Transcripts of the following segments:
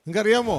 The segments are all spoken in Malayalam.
നിങ്ങൾക്കറിയാമോ,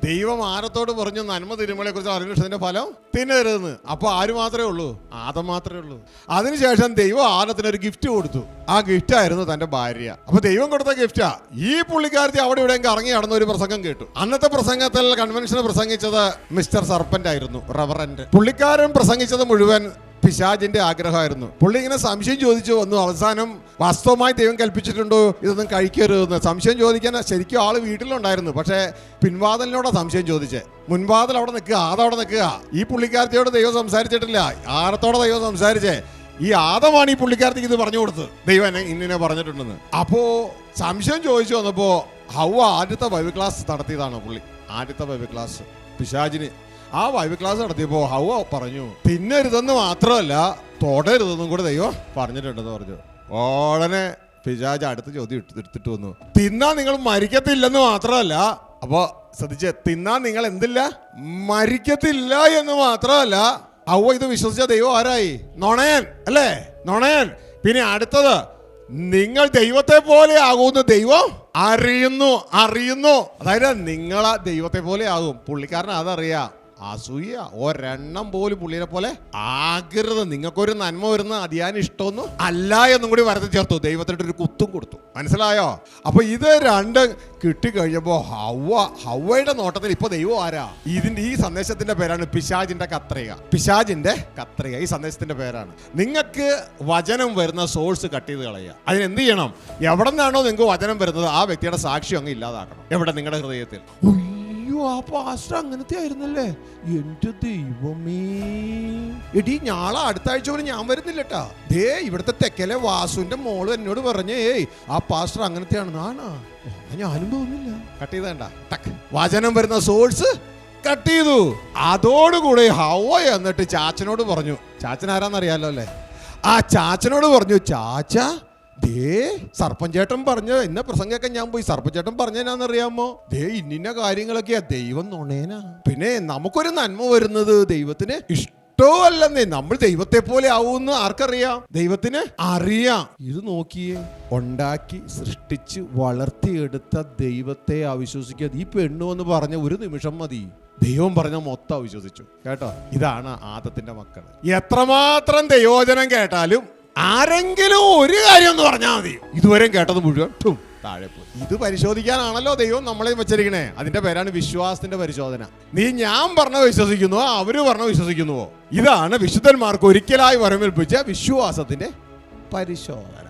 ദൈവം ആരത്തോട് പറഞ്ഞു നന്മ തിരുമലയെ കുറിച്ച് അറിഞ്ഞതിന്റെ ഫലം തിന്നരുതെന്ന്. അപ്പൊ ആര് മാത്രമേ ഉള്ളൂ? ആദം മാത്രമേ ഉള്ളൂ. അതിനുശേഷം ദൈവം ആദത്തിന് ഒരു ഗിഫ്റ്റ് കൊടുത്തു. ആ ഗിഫ്റ്റ് ആയിരുന്നു തന്റെ ഭാര്യ. അപ്പൊ ദൈവം കൊടുത്ത ഗിഫ്റ്റാ. ഈ പുള്ളിക്കാരത്തി അവിടെ ഇവിടെ കറങ്ങി നടന്ന ഒരു പ്രസംഗം കേട്ടു. അന്നത്തെ പ്രസംഗത്തിൽ കൺവെൻഷന് പ്രസംഗിച്ചത് മിസ്റ്റർ സർപ്പന്റ് ആയിരുന്നു, റവറന്റ്. പുള്ളിക്കാരൻ പ്രസംഗിച്ചത് മുഴുവൻ പിശാചിന്റെ ആഗ്രഹമായിരുന്നു. പുള്ളി ഇങ്ങനെ സംശയം ചോദിച്ചു വന്നു. അവസാനം വാസ്തവമായി ദൈവം കൽപ്പിച്ചിട്ടുണ്ടോ ഇതൊന്നും കഴിക്കരുതെന്ന് സംശയം ചോദിക്കാൻ ശരിക്കും ആള് വീട്ടിലുണ്ടായിരുന്നു. പക്ഷേ പിൻവാതിലിനോടാ സംശയം ചോദിച്ചേ. മുൻവാതിൽ അവിടെ നിൽക്കുക, അതവിടെ നിൽക്കുക. ഈ പുള്ളിക്കാരത്തിയോട് ദൈവം സംസാരിച്ചിട്ടില്ല, ആരത്തോടെ ദൈവം സംസാരിച്ചേ. ഈ ആദമാണ് ഈ പുള്ളിക്കാരത്തിക്ക് ഇത് പറഞ്ഞു കൊടുത്തത്, ദൈവം എന്നെ ഇന്നിനെ പറഞ്ഞിട്ടുണ്ടെന്ന്. അപ്പോ സംശയം ചോദിച്ചു വന്നപ്പോ ഹവ്വ ആദ്യത്തെ ബൈബിൾ ക്ലാസ് നടത്തിയതാണ് പുള്ളി. ആദ്യത്തെ ബൈബിൾ ക്ലാസ് പിശാചിന്. ആ ബൈബിൾ ക്ലാസ് നടത്തിയപ്പോൾ ഹവ്വ പറഞ്ഞു തിന്നരുതെന്ന് മാത്രമല്ല തൊടരുതെന്നും കൂടെ ദൈവം പറഞ്ഞിട്ടുണ്ടെന്ന് പറഞ്ഞു. ഉടനെ പിശാച് അടുത്ത ചോദ്യം എടുത്തിട്ട് വന്നു. തിന്നാൻ നിങ്ങൾ മരിക്കത്തില്ലെന്ന് മാത്രമല്ല, അപ്പൊ ശ്രദ്ധിച്ച്, തിന്നാൻ നിങ്ങൾ എന്തില്ല, മരിക്കത്തില്ല എന്ന് മാത്രമല്ല. ഹവ്വ ഇത് വിശ്വസിച്ച ദൈവം ആരായി? നുണയൻ അല്ലേ? നുണയൻ. പിന്നെ അടുത്തത്, നിങ്ങൾ ദൈവത്തെ പോലെ ആകുമെന്ന് ദൈവം അറിയുന്നു. അതായത് നിങ്ങളെ ദൈവത്തെ പോലെ ആകും. പുള്ളിക്കാരൻ അതറിയാം. അസൂയ ഒരെണ്ണം പോലും പുള്ളിനെ പോലെ ആകരുത്. നിങ്ങൾക്കൊരു നന്മ വരുന്ന അതിയാൻ ഇഷ്ടമൊന്നും അല്ല എന്നും കൂടി വരത്തി ചേർത്തു. ദൈവത്തിൻ്റെ ഒരു കുത്തും കൊടുത്തു. മനസ്സിലായോ? അപ്പൊ ഇത് രണ്ടും കിട്ടിക്കഴിഞ്ഞപ്പോ ഹവ്വയുടെ നോട്ടത്തിൽ ഇപ്പൊ ദൈവം ആരാ? ഈ സന്ദേശത്തിന്റെ പേരാണ് പിശാചിന്റെ കത്രിക. ഈ സന്ദേശത്തിന്റെ പേരാണ്. നിങ്ങൾക്ക് വചനം വരുന്ന സോഴ്സ് കട്ട് ചെയ്ത് കളയുക. അതിനെന്ത് ചെയ്യണം? എവിടെ നിന്നാണോ നിങ്ങൾക്ക് വചനം വരുന്നത് ആ വ്യക്തിയുടെ സാക്ഷ്യം അങ്ങ് ഇല്ലാതാക്കണം. എവിടെ? നിങ്ങളുടെ ഹൃദയത്തിൽ. ആ പാസ്റ്റർ അങ്ങനത്തെ ആയിരുന്നല്ലേ, എന്റെ ദൈവമേ. എടി ഞാളെ അടുത്ത ആഴ്ച പോലും ഞാൻ വരുന്നില്ലട്ടാ. ഇവിടുത്തെ തെക്കലെ വാസുവിന്റെ മോള് എന്നോട് പറഞ്ഞേ ആ പാസ്റ്റർ അങ്ങനത്തെ ആണെന്ന്. ആണോ? ഞാനും തോന്നില്ല. കട്ട് ചെയ്തേണ്ട. വചനം വരുന്ന സോഴ്സ് കട്ട് ചെയ്തു. അതോടുകൂടി ഹവ്വ എന്നിട്ട് ചാച്ചനോട് പറഞ്ഞു. ചാച്ചൻ ആരാന്നറിയാലോ അല്ലേ? ആ ചാച്ചനോട് പറഞ്ഞു, ചാച്ച സർപ്പഞ്ചേട്ടൻ പറഞ്ഞ ഇന്ന പ്രസംഗമൊക്കെ ഞാൻ പോയി സർപ്പഞ്ചേട്ടൻ പറഞ്ഞാന്നറിയാമോ? ഇന്ന കാര്യങ്ങളൊക്കെയാ. ദൈവം നുണേനാ. പിന്നെ നമുക്കൊരു നന്മ വരുന്നത് ദൈവത്തിന് ഇഷ്ടമല്ലെന്നേ. നമ്മൾ ദൈവത്തെ പോലെ ആവുമെന്ന് ആർക്കറിയാം? ദൈവത്തിന് അറിയാം. ഇത് നോക്കിയേ, ഉണ്ടാക്കി സൃഷ്ടിച്ച് വളർത്തിയെടുത്ത ദൈവത്തെ അവിശ്വസിക്കാതെ ഈ പെണ്ണു എന്ന് പറഞ്ഞ ഒരു നിമിഷം മതി ദൈവം പറഞ്ഞ മൊത്തം അവിശ്വസിച്ചു. കേട്ടോ, ഇതാണ് ആദത്തിന്റെ മക്കൾ. എത്രമാത്രം ദൈവവചനം കേട്ടാലും ആരെങ്കിലും ഒരു കാര്യം എന്ന് പറഞ്ഞാൽ മതി, ഇതുവരെയും കേട്ടത് മുഴുവൻ താഴെ പോയി. ഇത് പരിശോധിക്കാനാണല്ലോ ദൈവം നമ്മളെ വെച്ചിരിക്കണേ. അതിന്റെ പേരാണ് വിശ്വാസത്തിന്റെ പരിശോധന. നീ ഞാൻ പറഞ്ഞ വിശ്വസിക്കുന്നുവോ അവര് പറഞ്ഞ വിശ്വസിക്കുന്നുവോ? ഇതാണ് വിശുദ്ധന്മാർക്ക് ഒരിക്കലായി വരമേൽപ്പിച്ച വിശ്വാസത്തിന്റെ പരിശോധന.